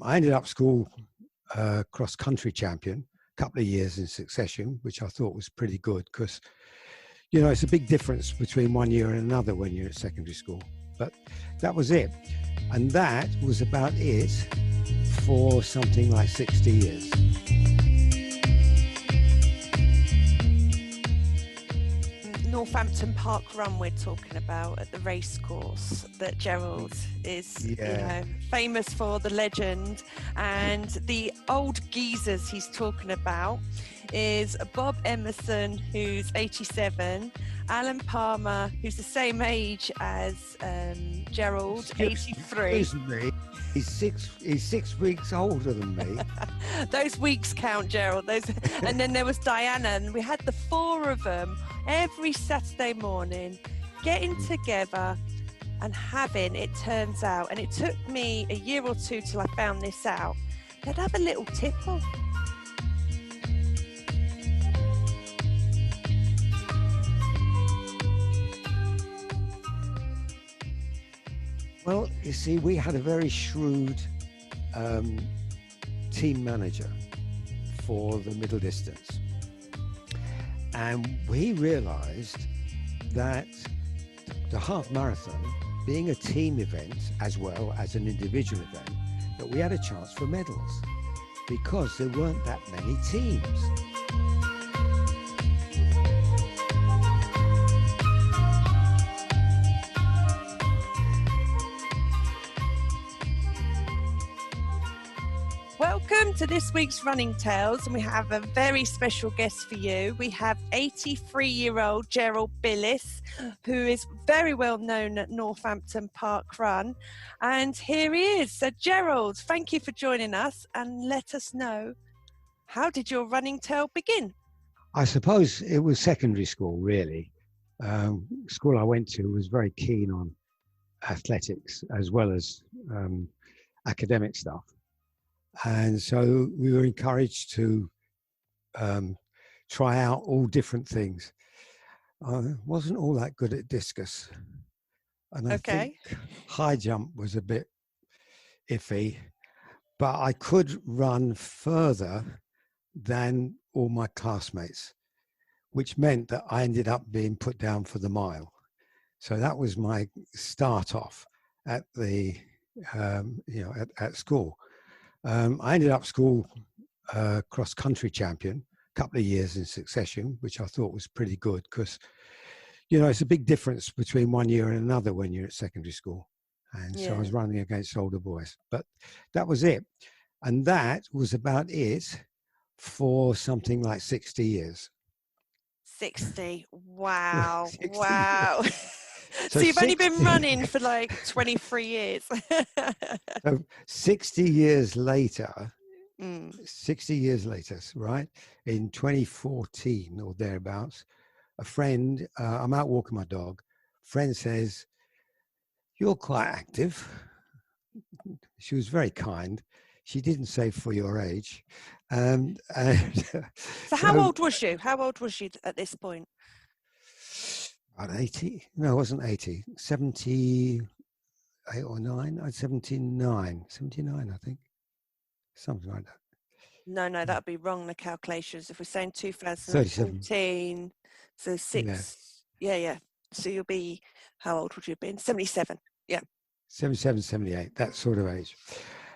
I ended up school cross-country champion a couple of years in succession, which I thought was pretty good because, you know, it's a big difference between one year and another when you're at secondary school. But that was it. And that was about it for something like 60 years. Northampton parkrun we're talking about at the race course that Gerald is famous for, the legend. And the old geezers he's talking about is Bob Emerson, who's 87, Alan Palmer, who's the same age as Gerald, 83. Excuse me, he's six weeks older than me. Those weeks count, Gerald. And then there was Diana, and we had the four of them every Saturday morning getting together and having, it turns out, and it took me a year or two till I found this out, they'd have a little tipple. Well, you see, we had a very shrewd team manager for the middle distance. And we realized that the half marathon, being a team event as well as an individual event, that we had a chance for medals because there weren't that many teams. Welcome to this week's Running Tales, and we have a very special guest for you. We have 83-year-old Gerald Billis, who is very well known at Northampton Parkrun, and here he is. So Gerald, thank you for joining us, and let us know, how did your running tale begin? I suppose it was secondary school, really. School I went to was very keen on athletics as well as academic stuff. And so we were encouraged to try out all different things. I wasn't all that good at discus. And I think high jump was a bit iffy, but I could run further than all my classmates, which meant that I ended up being put down for the mile. So that was my start off at the, at school. I ended up school cross-country champion a couple of years in succession, which I thought was pretty good because, you know, it's a big difference between one year and another when you're at secondary school. And so I was running against older boys. But that was it. And that was about it for something like 60 years. 60. Wow. 60 wow. So you've only been running for like 23 years. So 60 years later, 60 years later, right, in 2014 or thereabouts, a friend, I'm out walking my dog, friend says, "You're quite active." She was very kind. She didn't say for your age. So how old was you? How old was you at this point? About 80? No, it wasn't 80. 78 or 9? 79. 79, I think. Something like that. No, that'd be wrong, the calculations. If we're saying 2014, so 6. Yeah. So you'll be, how old would you have been? 77. Yeah. 77, 78, that sort of age.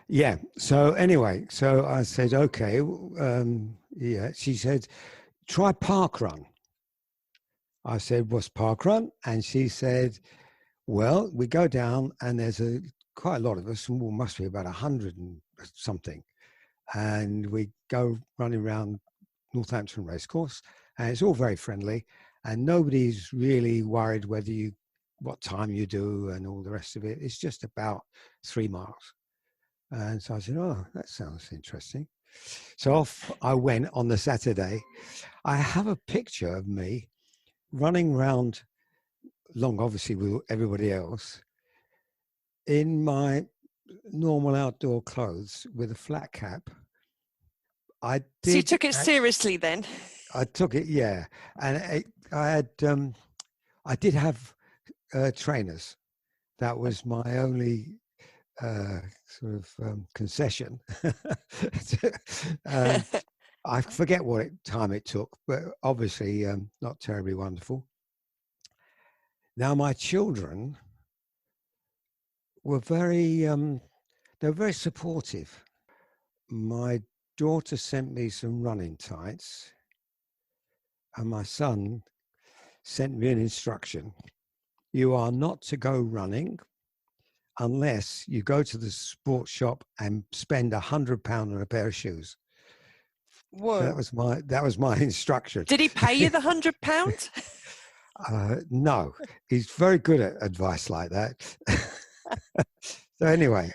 Yeah. So anyway, so I said, okay. She said, try parkrun. I said, what's parkrun? And she said, well, we go down and there's quite a lot of us, must be about 100 and something. And we go running around Northampton racecourse, and it's all very friendly, and nobody's really worried what time you do and all the rest of it. It's just about 3 miles. And so I said, oh, that sounds interesting. So off I went on the Saturday. I have a picture of me running around long, obviously, with everybody else, in my normal outdoor clothes with a flat cap. So you took it seriously then? I took it, yeah. And I did have trainers. That was my only sort of concession. um, I forget what time it took, but obviously not terribly wonderful. Now, my children were they were very supportive. My daughter sent me some running tights, and my son sent me an instruction. You are not to go running unless you go to the sports shop and spend £100 on a pair of shoes. Whoa. That was my instruction. Did he pay you the £100? No, he's very good at advice like that. So anyway,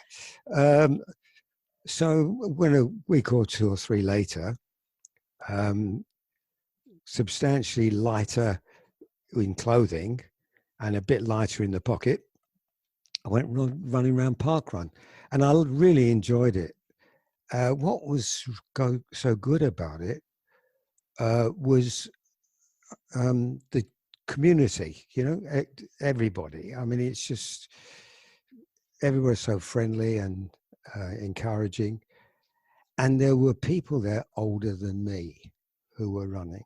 so when a week or two or three later, substantially lighter in clothing and a bit lighter in the pocket, I went running around parkrun, and I really enjoyed it. What was so good about it was the community, you know, everybody. I mean, it's just everyone's so friendly and encouraging. And there were people there older than me who were running.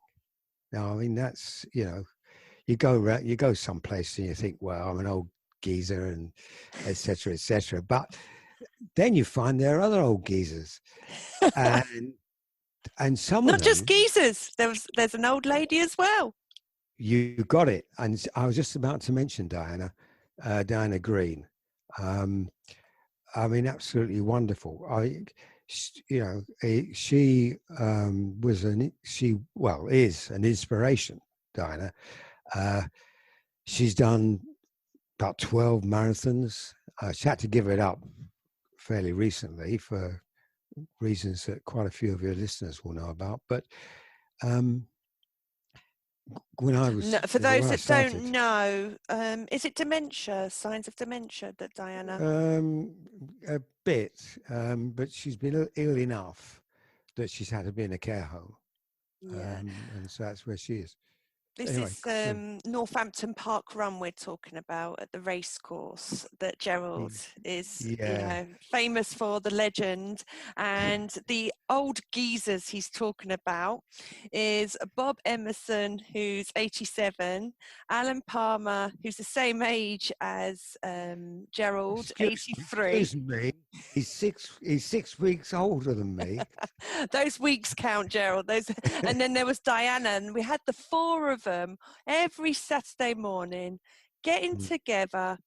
Now, I mean, that's, you know, you go someplace and you think, well, I'm an old geezer and et cetera, et cetera. But then you find there are other old geezers. And some not of them, just geezers. There's an old lady as well. You got it. And I was just about to mention Diana Green. I mean, absolutely wonderful. She is an inspiration, Diana. She's done about 12 marathons. She had to give it up fairly recently for reasons that quite a few of your listeners will know about. But when I was for those that don't know, is it dementia, signs of dementia that Diana? A bit, but she's been ill enough that she's had to be in a care home. Yeah. And so that's where she is. This is Northampton parkrun we're talking about at the racecourse that Gerald is, you know, famous for, the legend. And the old geezers he's talking about is Bob Emerson, who's 87, Alan Palmer, who's the same age as Gerald, 83. Excuse me, he's 6 weeks older than me. Those weeks count, Gerald. And then there was Diana, and we had the four of them every Saturday morning getting together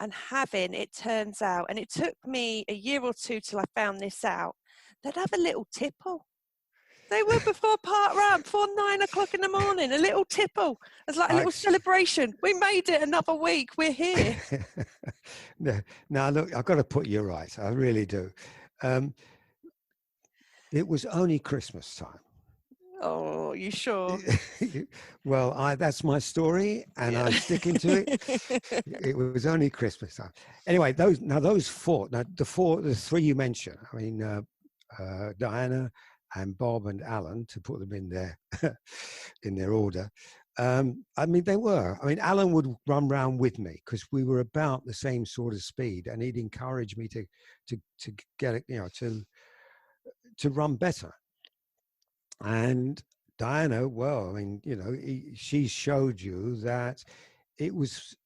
and having, it turns out, and it took me a year or two till I found this out, they'd have a little tipple. They were before parkrun, before 9 o'clock in the morning, a little tipple. It's like a little celebration. We made it another week. We're here. Now, look, I've got to put you right. I really do. It was only Christmas time. Oh, you sure? Well, that's my story, and I'm sticking to it. It was only Christmas time. Anyway, the three you mentioned, I mean, Diana and Bob and Alan, to put them in their order. I mean, Alan would run around with me because we were about the same sort of speed, and he'd encourage me to get it, you know, to run better. And Diana, well, I mean, you know, she showed you that it was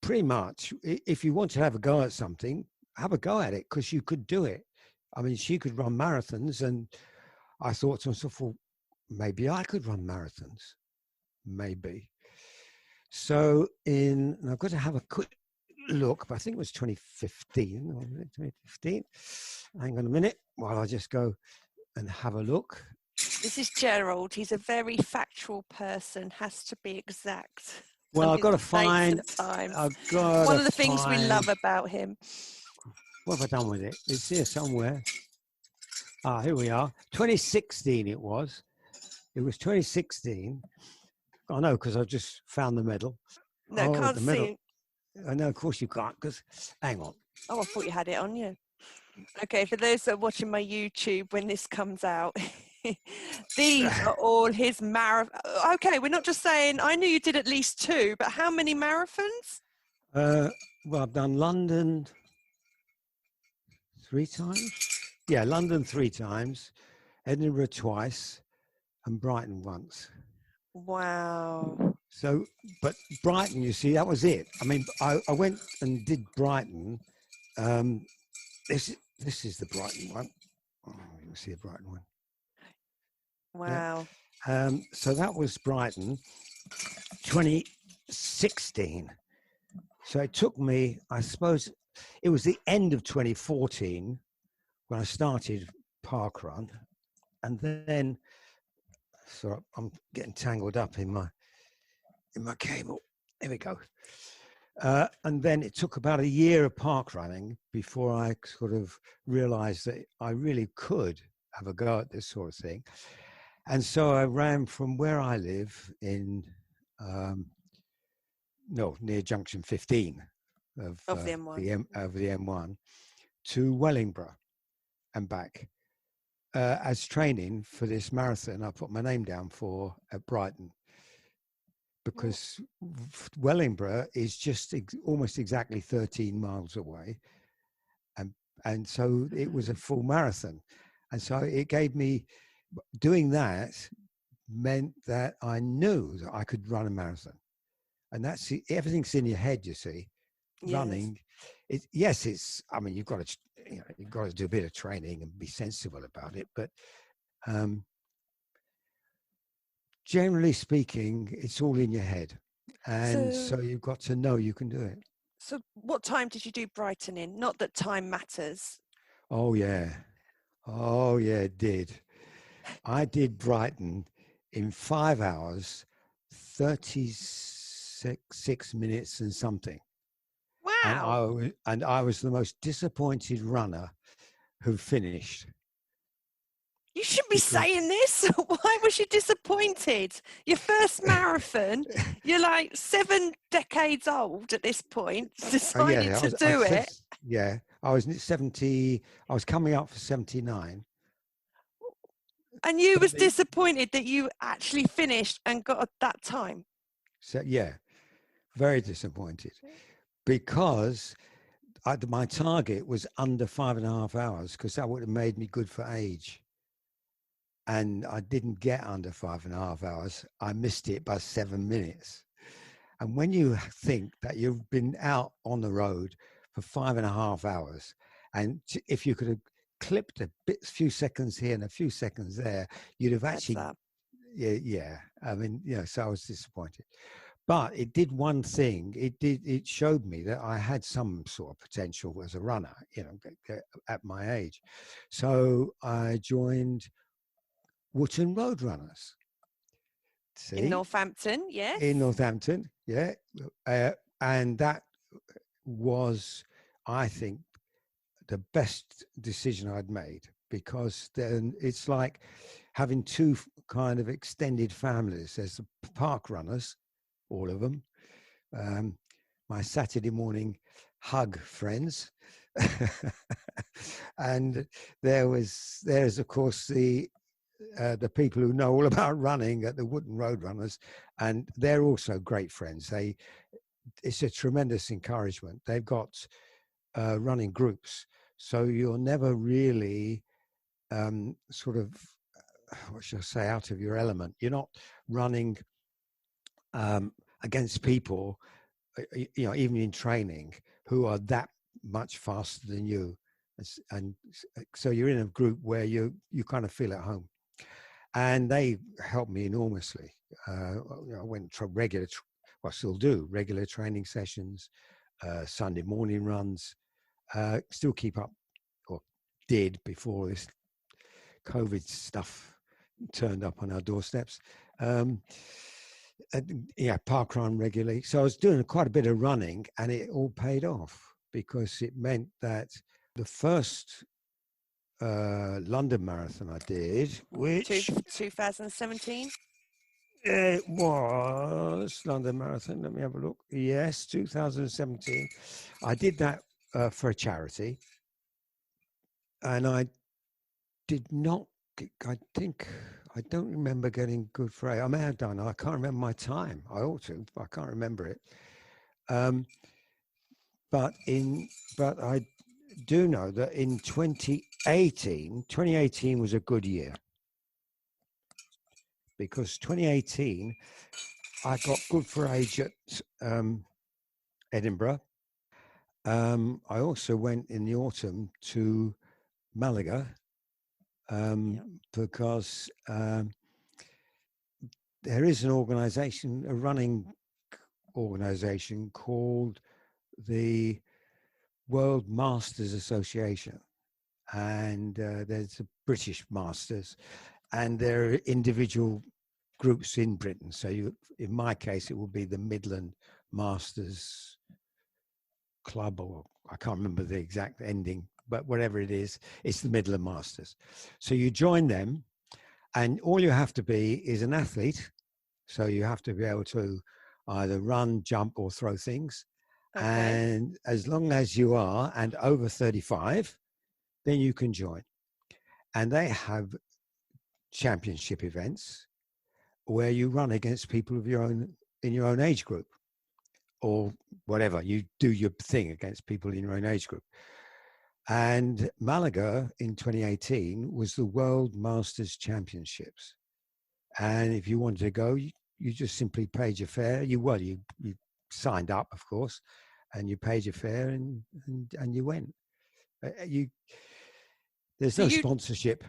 pretty much, if you want to have a go at something, have a go at it, because you could do it. I mean, she could run marathons, and I thought to myself, well, maybe I could run marathons, maybe. So and I've got to have a quick look, but I think it was 2015. Hang on a minute while I just go and have a look. This is Gerald. He's a very factual person, has to be exact. Well, I've got to find. One of the things we love about him. What have I done with it? It's here somewhere. Ah, here we are. 2016 it was. It was 2016. I know, because I just found the medal. No, can't see it. I know, of course you can't, because, hang on. Oh, I thought you had it on you. Okay, for those that are watching my YouTube when this comes out, these are all his marathon. Okay, we're not just saying, I knew you did at least 2, but how many marathons? well, I've done London 3 times. Yeah, London 3 times, Edinburgh twice, and Brighton once. Wow. So, but Brighton, you see, that was it. I mean, I went and did Brighton. This is the Brighton one. Oh, you can see a Brighton one. Wow. Yeah. So that was Brighton 2016. So it took me, I suppose, it was the end of 2014 when I started parkrun, and then, so I'm getting tangled up in my cable. Here we go. And then it took about a year of park running before I sort of realized that I really could have a go at this sort of thing. And so I ran from where I live in, near junction 15 of Of the M1. the M1 to Wellingborough and back as training for this marathon I put my name down for at Brighton, because Wellingborough is just almost exactly 13 miles away, and so it was a full marathon, and so it gave me, doing that meant that I knew that I could run a marathon, and that's everything's in your head, you see. Yes. Running, it's. I mean, you've got to do a bit of training and be sensible about it, but generally speaking, it's all in your head, and so you've got to know you can do it. So, what time did you do Brighton in? Not that time matters. Oh yeah, it did. I did Brighton in 5 hours, 36 minutes and something. Wow. And I was the most disappointed runner who finished. You shouldn't be saying this. Why was you disappointed? Your first marathon, you're like 7 decades old at this point, decided to do it. Yeah, I was 70, I was coming up for 79. And you was disappointed that you actually finished and got that time? So, yeah, very disappointed, because my target was under 5.5 hours, because that would have made me good for age. And I didn't get under 5.5 hours. I missed it by 7 minutes. And when you think that you've been out on the road for 5.5 hours, and if you could have clipped a few seconds here and a few seconds there, you'd have actually, yeah. I mean, so I was disappointed. But it did one thing. It showed me that I had some sort of potential as a runner, at my age. So I joined Wootton Road Runners. See? In Northampton, yes. In Northampton, yeah. And that was, I think, the best decision I'd made, because then it's like having two kind of extended families. There's the park runners, all of them, my Saturday morning hug friends, and there's of course the people who know all about running at the Wootton Road Runners, and they're also great friends. It's a tremendous encouragement. They've got running groups, so you're never really sort of, what should I say, out of your element. You're not running against people, even in training, who are that much faster than you, and so you're in a group where you kind of feel at home. And they helped me enormously. I went to still do regular training sessions, Sunday morning runs, still keep up, or did before this COVID stuff turned up on our doorsteps. Parkrun regularly. So I was doing quite a bit of running, and it all paid off, because it meant that the first London marathon I did, which 2017. It was London Marathon. Let me have a look. Yes, 2017. I did that for a charity, and I did not. I don't remember getting good for it. I may have done. I can't remember my time. I ought to, but I can't remember it. but I do know that in 2018 was a good year, because 2018 I got good for age at Edinburgh. I also went in the autumn to Malaga because there is an organization, a running organization called the World Masters Association, and there's a British Masters, and there are individual groups in Britain. So in my case, it will be the Midland Masters Club, or I can't remember the exact ending, but whatever it is, it's the Midland Masters. So you join them, and all you have to be is an athlete. So you have to be able to either run, jump, or throw things. Okay. And as long as you are and over 35, then you can join. And they have championship events where you run against people of your own, in your own age group, or whatever. You do your thing against people in your own age group. And Malaga in 2018 was the World Masters Championships. And if you wanted to go, you just simply paid your fare. You signed up, of course, and you paid your fare, and you went. There's no sponsorship.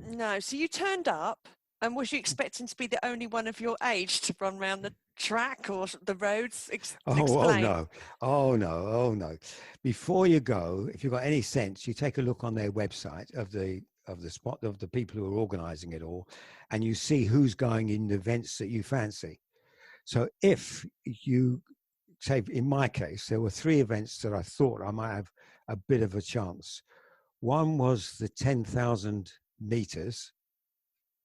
No. So you turned up, and was you expecting to be the only one of your age to run around the track or the roads? Oh no. Before you go, if you've got any sense, you take a look on their website of the spot of the people who are organizing it all, and you see who's going in the events that you fancy. So if you say, in my case, there were 3 events that I thought I might have a bit of a chance. One was the 10,000 meters,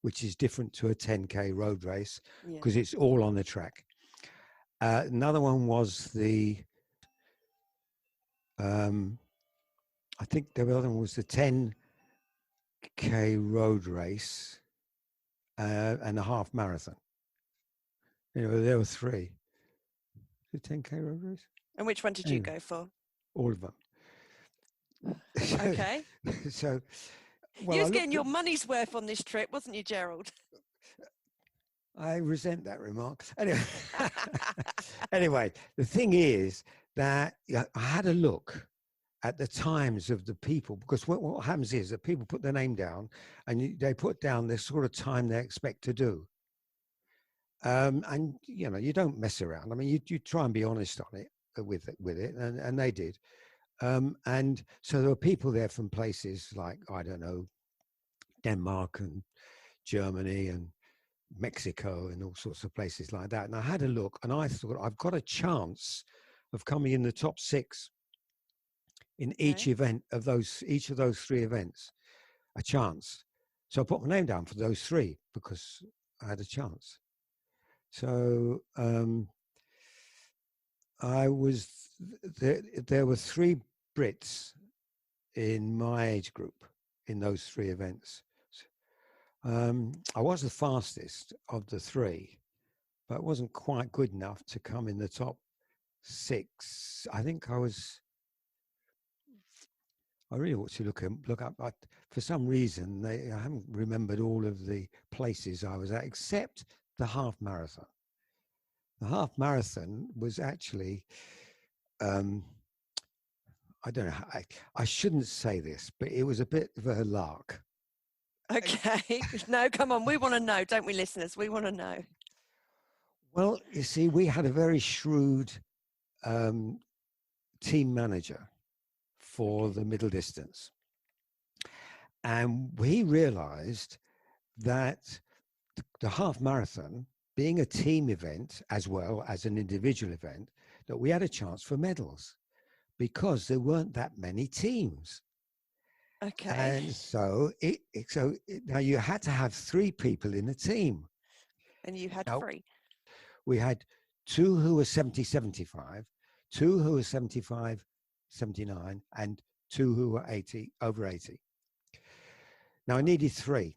which is different to a 10K road race because it's all on the track. Another one was the, I think the other one was the 10K road race and a half marathon. You know, there were 3. The 10K road race. And which one did you go for? All of them. Okay. So, well, you was getting your money's worth on this trip, wasn't you, Gerald? I resent that remark. Anyway, the thing is that I had a look at the times of the people, because what happens is that people put their name down, and they put down the sort of time they expect to do. And you know, you don't mess around. I mean, you try and be honest on it with it, and they did. And so there were people there from places like, I don't know, Denmark and Germany and Mexico and all sorts of places like that. And I had a look, and I thought, I've got a chance of coming in the top 6 in each event of each of those 3 events, a chance. So I put my name down for those 3 because I had a chance. So there were 3 Brits in my age group in those 3 events. I was the fastest of the 3, but it wasn't quite good enough to come in the top 6. I think I really ought to look up. But for some reason, I haven't remembered all of the places I was at, except the half marathon. The half marathon was actually, I don't know, I shouldn't say this, but it was a bit of a lark. Okay. No, come on. We want to know, don't we, listeners? We want to know. Well, you see, we had a very shrewd team manager for the middle distance. And we realized that the half marathon, being a team event as well as an individual event, that we had a chance for medals because there weren't that many teams. Okay. And so now you had to have 3 people in a team. And you had 3. We had 2 who were 70-75, 2 who were 75-79, and 2 who were over 80. Now I needed 3.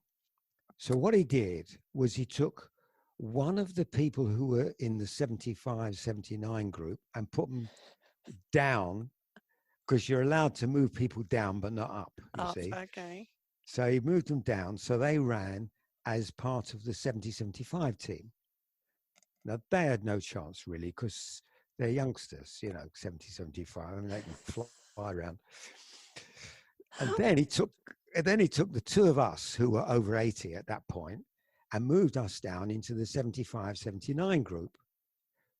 So what he did was he took one of the people who were in the 75-79 group and put them down because you're allowed to move people down but not up, you Up, see. okay. So he moved them down, so they ran as part of the 70-75 team. Now, they had no chance, really, because they're youngsters, 70-75. I mean, they can fly around. And then he took the two of us who were over 80 at that point and moved us down into the 75-79 group,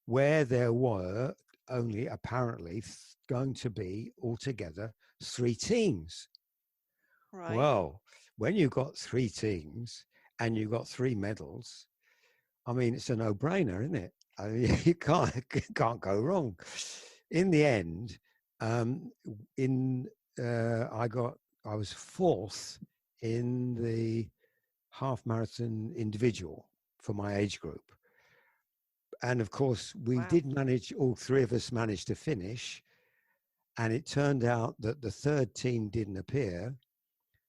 where there were only apparently going to be altogether 3 teams. Right. Well, when you've got 3 teams and you've got 3 medals, I mean, it's a no-brainer, isn't it? I mean, you can't go wrong. In the end, I was 4th in the half marathon individual for my age group. And of course, we did manage, all 3 of us managed to finish. And it turned out that the 3rd team didn't appear.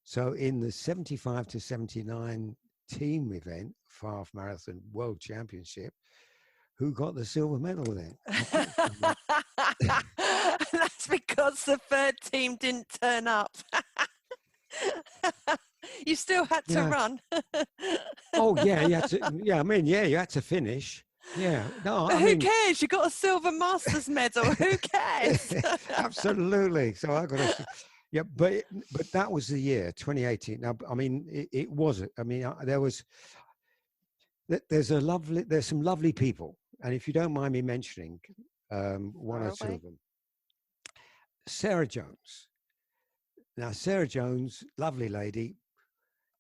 So in the 75-79 team event for half marathon world championship, who got the silver medal then? That's because the 3rd team didn't turn up. You still had to run. Oh yeah, you had to. Yeah, I mean, yeah, you had to finish. Yeah, no, but who cares? You got a silver masters medal. Who cares? Absolutely. So I got a. Yeah, but that was the year 2018. Now, I mean, it was. I mean, there's some lovely people, and if you don't mind me mentioning one or two of them, Sarah Jones. Now, Sarah Jones, lovely lady,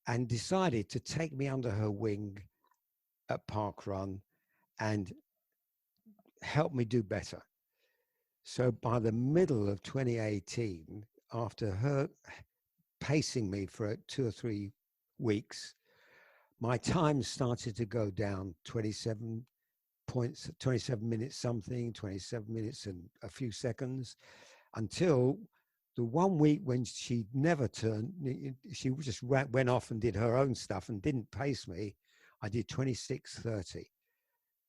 and decided to take me under her wing at parkrun and help me do better. So by the middle of 2018, after her pacing me for 2 or 3 weeks, my time started to go down 27 minutes something, 27 minutes and a few seconds, until the 1 week when she never turned, she just went off and did her own stuff and didn't pace me. I did 26:30.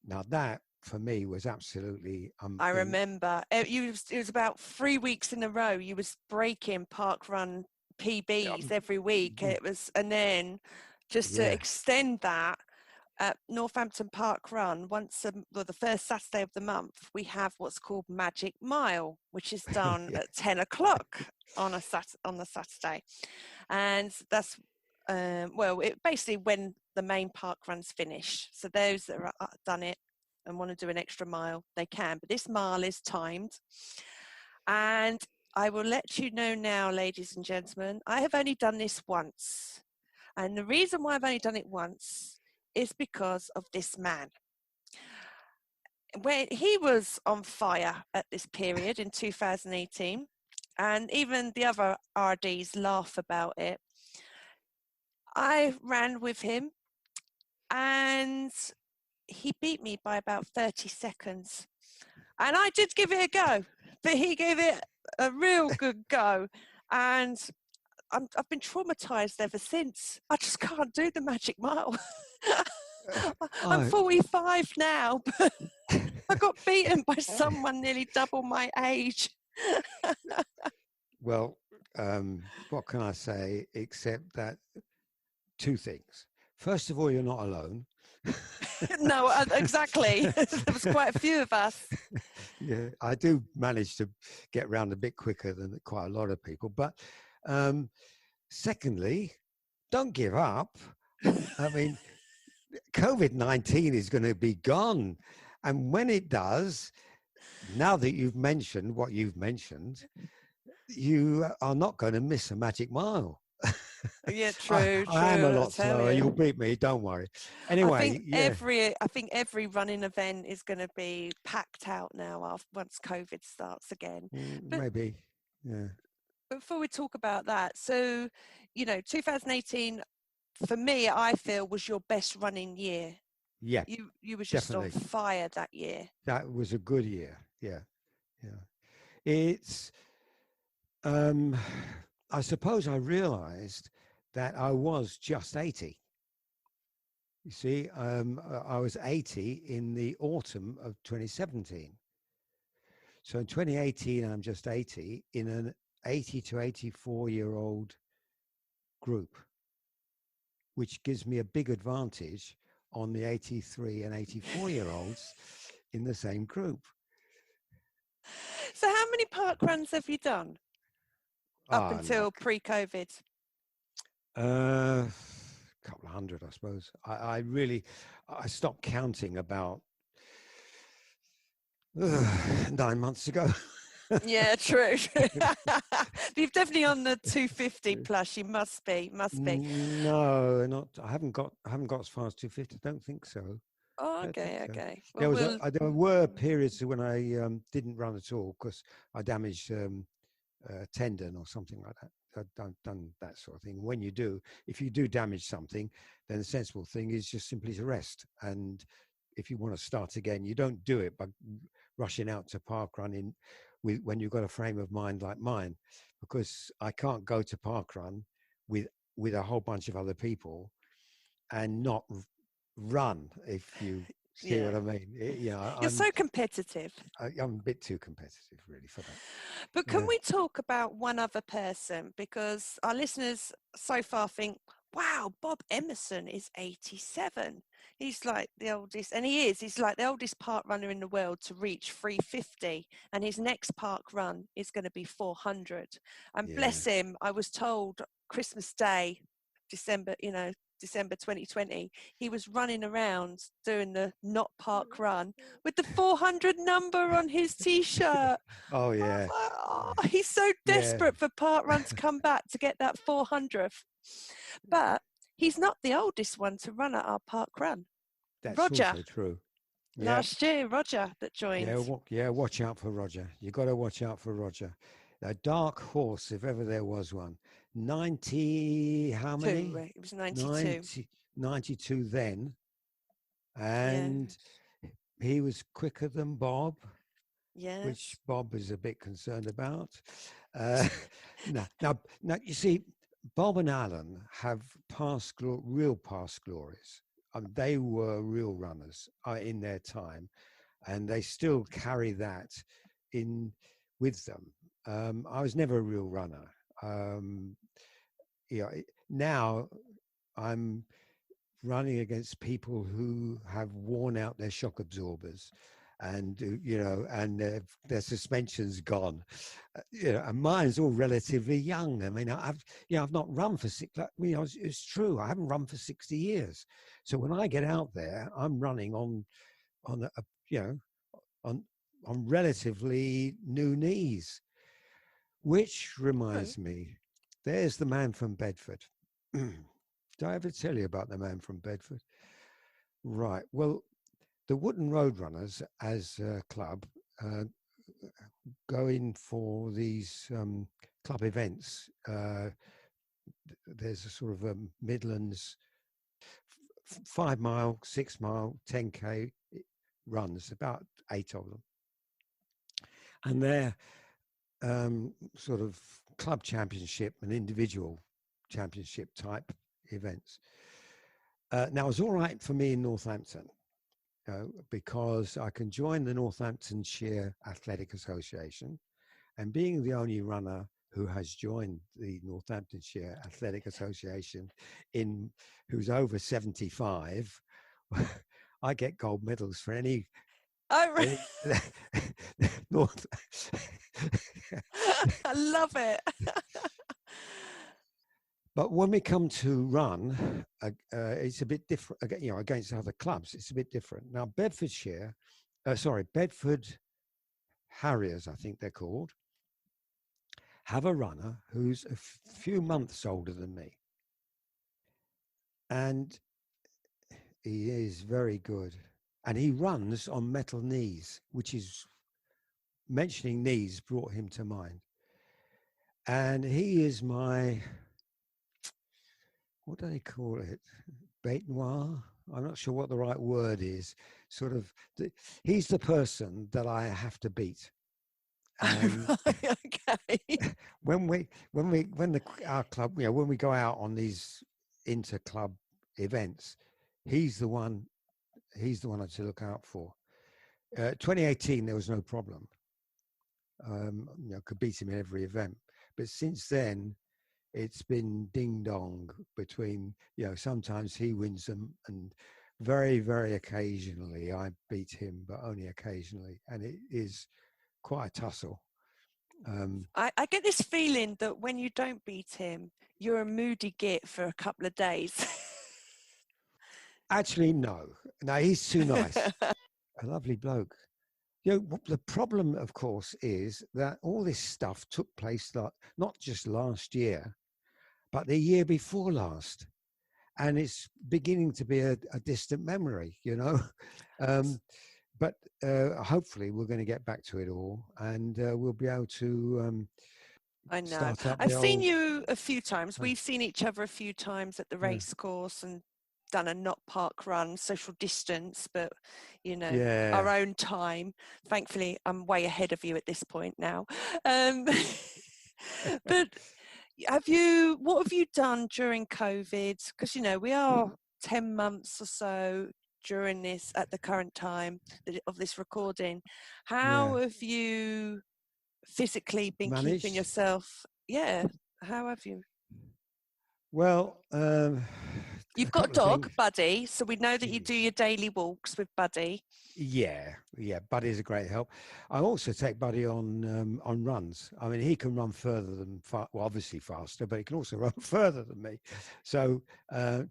Now that for me was absolutely. I remember it was about 3 weeks in a row. You was breaking parkrun PBs every week. It was, and then just to extend that. At Northampton Parkrun, the first Saturday of the month, we have what's called Magic Mile, which is done at 10 o'clock on the Saturday. And that's, it basically when the main parkrun's finished. So those that have done it and want to do an extra mile, they can. But this mile is timed. And I will let you know now, ladies and gentlemen, I have only done this once. And the reason why I've only done it once is because of this man. When he was on fire at this period in 2018, and even the other RDs laugh about it, I ran with him and he beat me by about 30 seconds. And I did give it a go, but he gave it a real good go. And I've been traumatized ever since. I just can't do the Magic Mile. I'm 45 now, but I got beaten by someone nearly double my age. Well, what can I say except that 2 things. First of all, you're not alone. No, exactly. There was quite a few of us. Yeah, I do manage to get around a bit quicker than quite a lot of people. But secondly, don't give up. I mean, COVID-19 is going to be gone. And when it does, now that you've mentioned what you've mentioned, you are not going to miss a Magic Mile. Yeah, true. I am a lot slower. You'll beat me. Don't worry. Anyway, I think every running event is going to be packed out now once COVID starts again. But, maybe, yeah. But before we talk about that, so 2018 for me, I feel was your best running year. Yeah, you were just definitely on fire that year. That was a good year. Yeah. It's. I suppose I realized that I was just 80. You see, I was 80 in the autumn of 2017. So in 2018, I'm just 80 in an 80 to 84-year-old group, which gives me a big advantage on the 83 and 84-year-olds in the same group. So how many park runs have you done up until pre-COVID? A couple of hundred, I suppose. I stopped counting about 9 months ago. Yeah, true. You've definitely on the 250 plus. You must be. No, not. I haven't got as far as 250. I don't think so. Oh, okay, okay. Well, there were periods when I didn't run at all because I damaged a tendon or something like that. I've done that sort of thing. When you do, if you do damage something, then the sensible thing is just simply to rest. And if you want to start again, you don't do it by rushing out to parkrun when you've got a frame of mind like mine, because I can't go to parkrun with a whole bunch of other people and not run, if you see what I mean. You're so competitive. I'm a bit too competitive, really, for that. But can we talk about one other person? Because our listeners so far think, wow, Bob Emerson is 87. He's like the oldest, and he's like the oldest park runner in the world to reach 350. And his next park run is going to be 400. And bless him, I was told Christmas Day, December 2020, he was running around doing the not park run with the 400 number on his t-shirt. Oh yeah. Like, oh, he's so desperate for park run to come back to get that 400th. But he's not the oldest one to run at our park run. That's Roger. Also true. Last year, Roger that joined. Yeah, watch out for Roger. You got to watch out for Roger. A dark horse, if ever there was one. 90, how many? It was 92. 92 then. And he was quicker than Bob. Yes. Which Bob is a bit concerned about. Now, you see, Bob and Alan have real past glories. They were real runners in their time, and they still carry that in with them. I was never a real runner. Now I'm running against people who have worn out their shock absorbers, and and their suspension's gone. And mine's all relatively young. I mean, I've not run for it's true, I haven't run for 60 years. So when I get out there, I'm running on relatively new knees. Which reminds me, there's the man from Bedford. Did I ever tell you about the man from Bedford? Right. Well, the Wooden Roadrunners as a club go in for these club events. There's a sort of a Midlands 5 mile, 6 mile, 10K runs, about 8 of them. And they're sort of club championship and individual championship type events. Now, it's all right for me in Northampton because I can join the Northamptonshire Athletic Association, and being the only runner who has joined the Northamptonshire Athletic Association who's over 75, I get gold medals for any. North. I love it. But when we come to run, it's a bit different. Against other clubs, it's a bit different. Now, Bedford Harriers, I think they're called, have a runner who's a few months older than me, and he is very good. And he runs on metal knees, which is, mentioning knees brought him to mind. And he is my, what do they call it? Bête noire? I'm not sure what the right word is. He's the person that I have to beat. And okay. When our club, when we go out on these inter-club events, he's the one I to look out for. 2018, there was no problem. could beat him in every event. But since then, it's been ding dong between, sometimes he wins them, and very, very occasionally I beat him, but only occasionally. And it is quite a tussle. I get this feeling that when you don't beat him, you're a moody git for a couple of days. Actually, no, he's too nice. A lovely bloke. The problem, of course, is that all this stuff took place not just last year, but the year before last. And it's beginning to be a distant memory, But hopefully we're going to get back to it all, and we'll be able to I know. start up. I've seen you a few times. We've seen each other a few times at the Yeah. race course and done a not park run, social distance, but Yeah. our own time. Thankfully, I'm way ahead of you at this point now. But what have you done during COVID? Because we are 10 months or so during this at the current time of this recording. How have you physically been keeping yourself? How have you? Well, you've got a dog, Buddy, so we know that you do your daily walks with Buddy. Yeah, Buddy's a great help. I also take Buddy on runs. I mean, he can run further than obviously faster, but he can also run further than me. So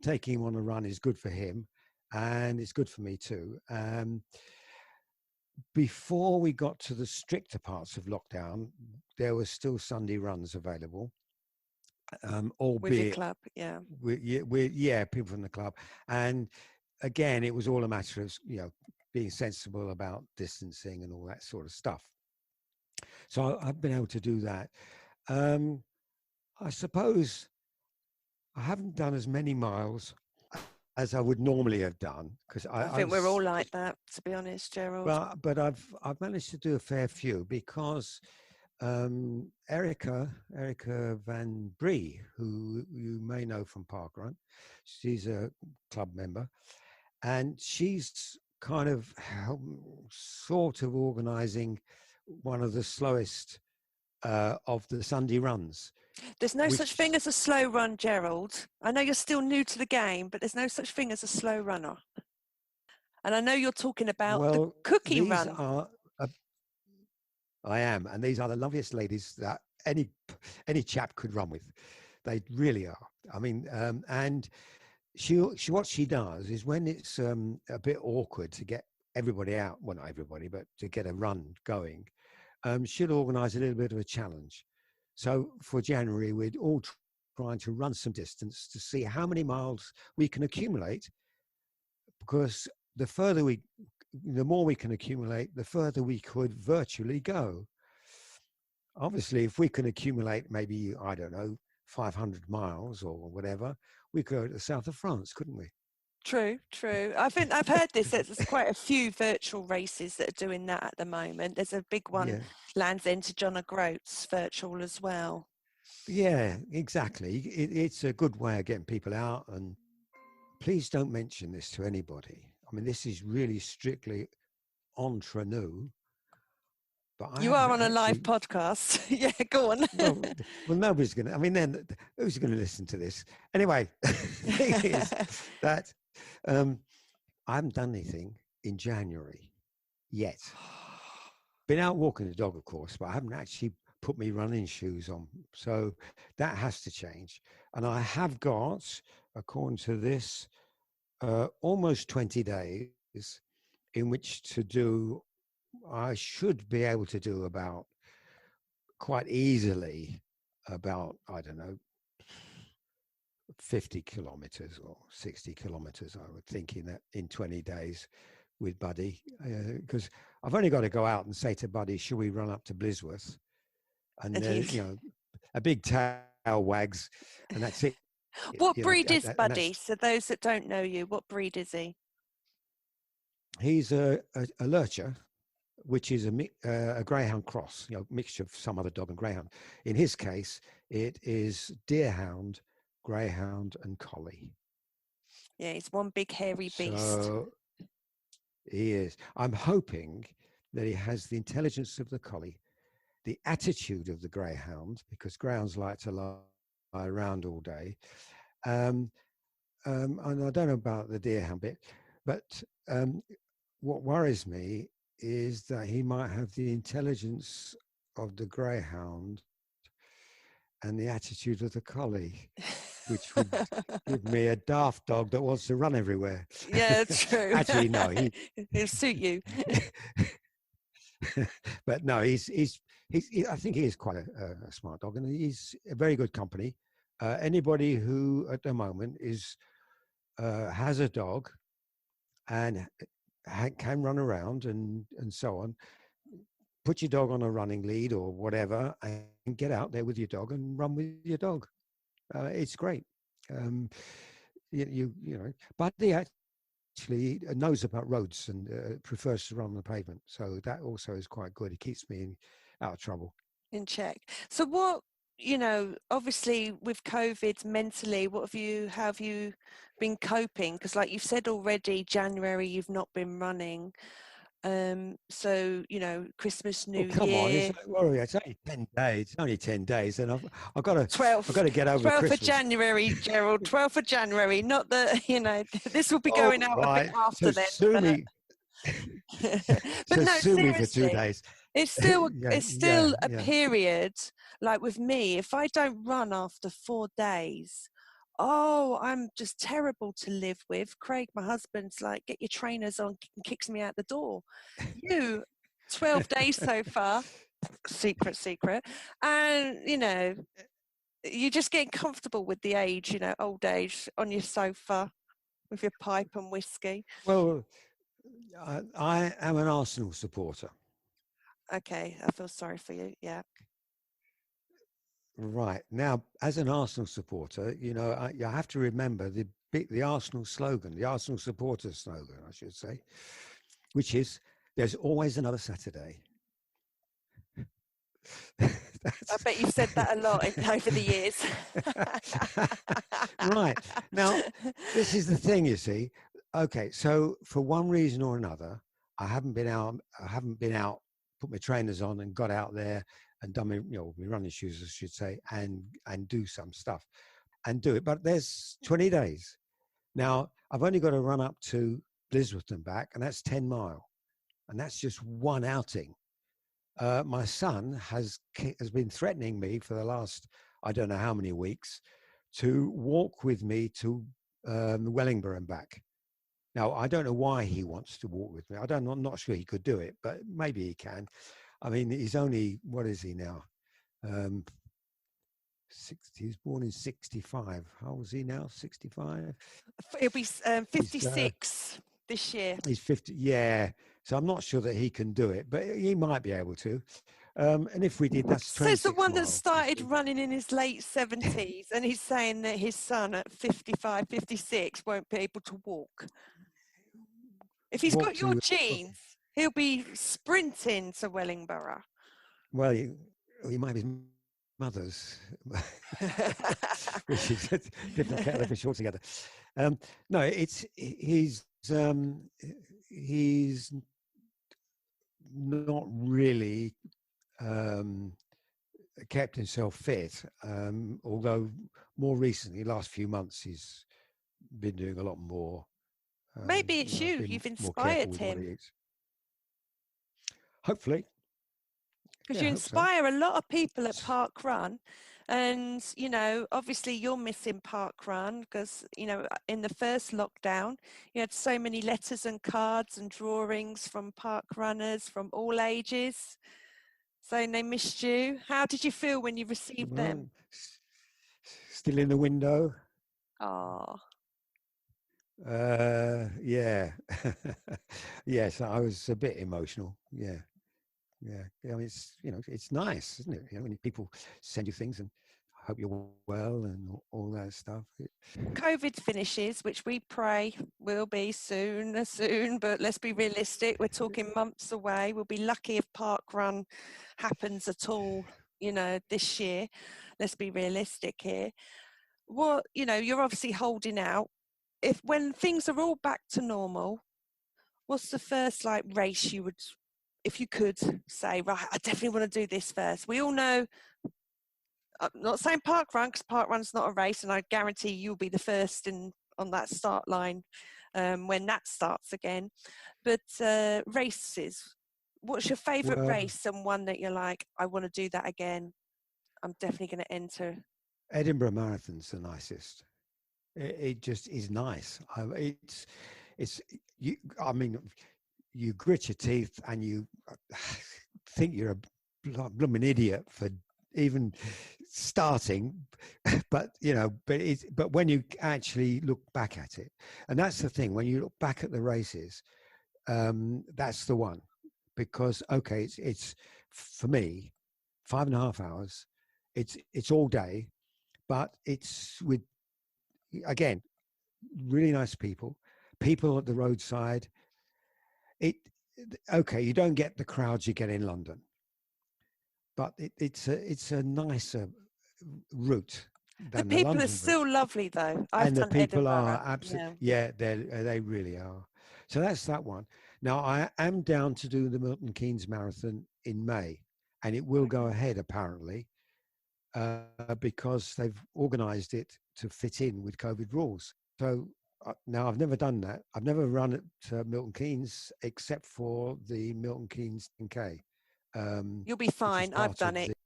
taking him on a run is good for him, and it's good for me too. Before we got to the stricter parts of lockdown, there were still Sunday runs available. Albeit with your club, people from the club. And again, it was all a matter of being sensible about distancing and all that sort of stuff. So I've been able to do that. I suppose I haven't done as many miles as I would normally have done, because I think we're all like that, to be honest, Gerald. Well, but I've managed to do a fair few, because Erica Van Brie, who you may know from parkrun, she's a club member, and she's kind of sort of organizing one of the slowest of the Sunday runs. There's no such thing as a slow run, Gerald. I know you're still new to the game, but there's no such thing as a slow runner. And I know you're talking about the cookie run. I am, and these are the loveliest ladies that any chap could run with. They really are. I mean, and she what she does is, when it's a bit awkward to get everybody out, well, not everybody, but to get a run going, she'll organise a little bit of a challenge. So for January, we're all trying to run some distance to see how many miles we can accumulate, because the more we can accumulate, the further we could virtually go. Obviously, if we can accumulate maybe, I don't know, 500 miles or whatever, we could go to the south of France, couldn't we? True. I think I've heard this. There's quite a few virtual races that are doing that at the moment. There's a big one, Land's End to John O'Groats, virtual as well. Yeah, exactly. It's a good way of getting people out. And please don't mention this to anybody. I mean, this is really strictly entre nous. But you are on a live podcast. Yeah, go on. well, nobody's going to. I mean, then who's going to listen to this? Anyway, the thing is that I haven't done anything in January yet. Been out walking the dog, of course, but I haven't actually put my running shoes on. So that has to change. And I have got, according to this, almost 20 days in which to do. I should be able to do quite easily about, I don't know, 50 kilometers or 60 kilometers, I would think, in 20 days with Buddy, because I've only got to go out and say to Buddy, should we run up to Blisworth? And then, a big tail wags, and that's it. What breed is Buddy? So those that don't know you, what breed is he? He's a lurcher, which is a greyhound cross, mixture of some other dog and greyhound. In his case, it is deerhound, greyhound, and collie. Yeah, he's one big hairy beast. So he is. I'm hoping that he has the intelligence of the collie, the attitude of the greyhound, because greyhounds like to lie around all day. And I don't know about the deerhound bit, but what worries me is that he might have the intelligence of the greyhound and the attitude of the collie, which would give me a daft dog that wants to run everywhere. Yeah, true. Actually, no, he'll suit you. But no, I think he is quite a smart dog, and he's a very good company. Anybody who at the moment has a dog and can run around and so on, put your dog on a running lead or whatever, and get out there with your dog and run with your dog. It's great. You know, but he actually knows about roads and prefers to run on the pavement, so that also is quite good. It keeps me out of trouble. In check. So what, you know, obviously with COVID mentally, how have you been coping? Because like you've said already, January you've not been running. So, you know, Christmas, New Come Year. on, it's only 10 days. It's only 10 days, and I've got to 12th, get over 12th Christmas. of January, Gerald. 12th of January. Not that, you know, this will be going out a bit after then. Sue me. But no, sue me for 2 seriously. days. It's still a period. Like with me, if I don't run after 4 days, oh, I'm just terrible to live with. Craig, my husband's like, get your trainers on, and kicks me out the door. You, 12 days so far, secret. And, you know, you're just getting comfortable with the age, you know, old age, on your sofa with your pipe and whiskey. Well, I am an Arsenal supporter. Okay, I feel sorry for you, yeah. Right. Now, as an Arsenal supporter, you know, you have to remember the Arsenal slogan, the Arsenal supporters slogan, I should say, which is, there's always another Saturday. I bet you've said that a lot over the years. Right. Now, this is the thing, you see. Okay, so for one reason or another, I haven't been out, put my trainers on and got out there and done my, my running shoes, I should say, and do some stuff and do it. But there's 20 days. Now, I've only got to run up to Blisworth and back, and that's 10 mile. And that's just one outing. My son has been threatening me for the last, I don't know how many weeks, to walk with me to Wellingborough and back. Now, I don't know why he wants to walk with me. I'm not sure he could do it, but maybe he can. I mean, he's only, what is he now? 60, he was born in 65. How old is he now? 65? He'll be 56 this year. He's 50, yeah. So I'm not sure that he can do it, but he might be able to. And if we did, that's 26 So it's the one miles. that started running in his late 70s, and he's saying that his son at 55, 56 won't be able to walk. If he's got your genes, he'll be sprinting to Wellingborough. Well, he might be his mother's, which is a different kettle of fish altogether. No, he's not really kept himself fit, although more recently, last few months, he's been doing a lot more. Maybe it's you've inspired him. Hopefully. Because you inspire a lot of people at parkrun, and you know, obviously you're missing parkrun because, you know, in the first lockdown you had so many letters and cards and drawings from parkrunners from all ages saying they missed you. How did you feel when you received them? Still in the window. Oh. Yeah. Yes, I was a bit emotional. Yeah. Yeah, I mean, it's nice, isn't it? When people send you things and hope you're well and all that stuff. COVID finishes, which we pray will be soon, but let's be realistic. We're talking months away. We'll be lucky if parkrun happens at all, you know, this year. Let's be realistic here. What, you know, you're obviously holding out. When things are all back to normal, what's the first race you would if you could say, right, I definitely want to do this first. We all know, I'm not saying parkrun, because parkrun's not a race, and I guarantee you'll be the first on that start line when that starts again. But races, what's your favourite race, and one that you're like, I want to do that again? I'm definitely going to enter. Edinburgh Marathon's the nicest. It just is nice. It's you. I mean, you grit your teeth and you think you're a blooming idiot for even starting, but but when you actually look back at it, and that's the thing, when you look back at the races, that's the one, because okay, it's for me 5.5 hours. It's all day, but it's with, again, really nice people at the roadside. Okay, you don't get the crowds you get in London, but it's a nicer route than the people London are still route. lovely, though. And the people Edinburgh, are absolutely, yeah, they really are. So that's that one. Now I am down to do the Milton Keynes Marathon in May, and it will go ahead apparently, because they've organised it to fit in with COVID rules. So now I've never done that. I've never run at Milton Keynes except for the Milton Keynes 10K. You'll be fine. I've done it.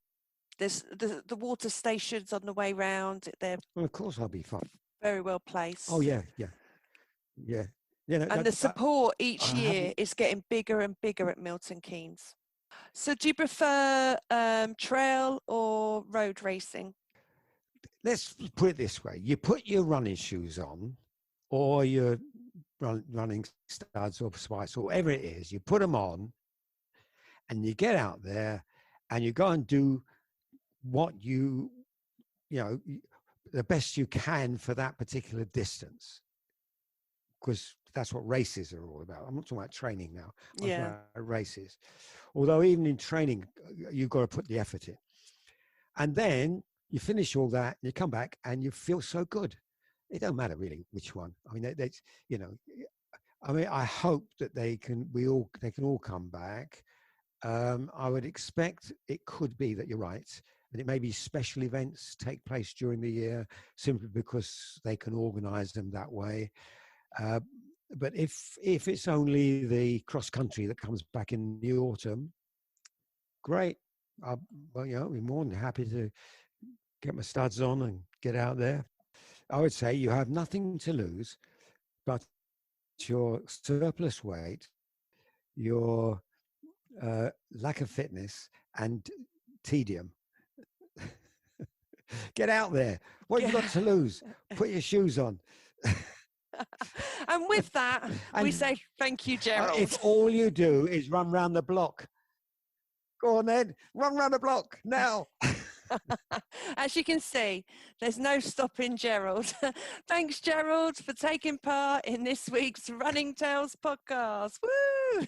There's the water stations on the way round. They're, well, of course I'll be fine. Very well placed. Oh yeah. And the support each year is getting bigger and bigger at Milton Keynes. So do you prefer trail or road racing? Let's put it this way. You put your running shoes on, or your running studs or spikes, or whatever it is, you put them on and you get out there and you go and do what the best you can for that particular distance, because that's what races are all about. I'm not talking about training now. I'm talking about races. Although even in training, you've got to put the effort in. And then you finish all that, and you come back and you feel so good. It don't matter really which one. I mean, I hope that they can all come back. I would expect it could be that you're right, and it may be special events take place during the year simply because they can organise them that way. But if it's only the cross country that comes back in the autumn, great. I'll be more than happy to get my studs on and get out there. I would say you have nothing to lose but your surplus weight, your lack of fitness, and tedium. Get out there. What have you got to lose? Put your shoes on. And with that, we say thank you, Gerald. If all you do is run round the block, go on then, run round the block now. As you can see, there's no stopping Gerald. Thanks, Gerald, for taking part in this week's Running Tales podcast. Woo!